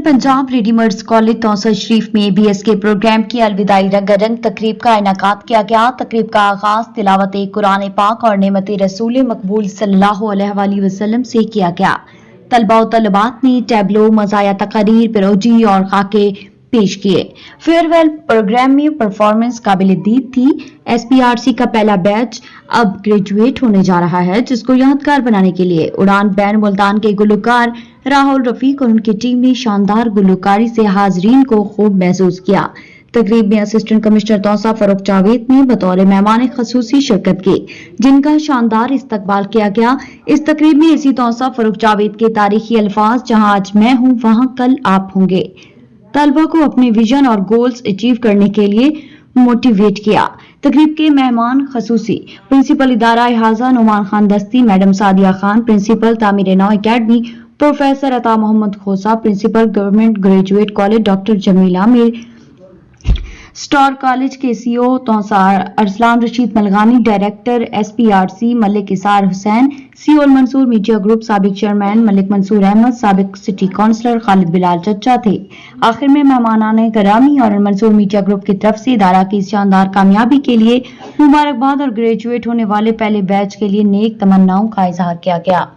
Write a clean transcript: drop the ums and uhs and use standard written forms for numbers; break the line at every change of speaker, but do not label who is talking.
Punjab readymades college Taunsa शरीफ में BS के programme की अलविदाई रंगारंग तकरीब का इनेकाद किया गया। तकरीब का आगाज तिलावत कुरान पाक और नेमत रसूल मकबूल सल्लल्लाहु अलैहि वसल्लम से किया गया। तलबा और तलबात ने टैबलो, मज़ाया तकरीर, पिरोजी और खाके पेश किए। फेयरवेल प्रोग्राम में परफॉर्मेंस काबिल दीद थी। SPRC का पहला बैच अब ग्रेजुएट होने जा रहा है, जिसको यादगार बनाने के लिए उड़ान बैंड मुल्तान के गुलकार राहुल रफीक और उनकी टीम ने शानदार गुलकारी से हाजरीन को खूब महसूस किया। तकरीब में असिस्टेंट कमिश्नर तौसा फरूक जावेद ने बतौर मेहमान खसूसी शिरकत की, जिनका शानदार इस्तकबाल किया गया। इस तकरीब में इसी तौसा फरूक जावेद के तारीखी अल्फाज, जहां आज मैं हूं वहां कल आप होंगे, तलबा को अपने विजन और गोल्स अचीव करने के लिए मोटिवेट किया। तकरीब के मेहमान खसूसी प्रिंसिपल इदारा इहाजा नुमान खान दस्ती, मैडम सादिया खान, प्रिंसिपल तामीर नौ academy, professor Ata Mohammad Khosa, principal government graduate college doctor Jamila Mir, star college के CO Taunsa Arsalan Rashid Malgani, director SPRC Malik Isar Hussain, CO Mansoor media group साबिक चेयरमैन मलिक मंसूर अहमद, साबिक सिटी काउंसलर खालिद बिलाल चच्चा थे। आखिर में मेहमानाने करामी और मंसूर मीडिया ग्रुप की तरफ से इदारा की शानदार कामयाबी के लिए मुबारकबाद और ग्रेजुएट होने वाले पहले बैच के लिए नेक तमन्नाओं का इजहार किया गया।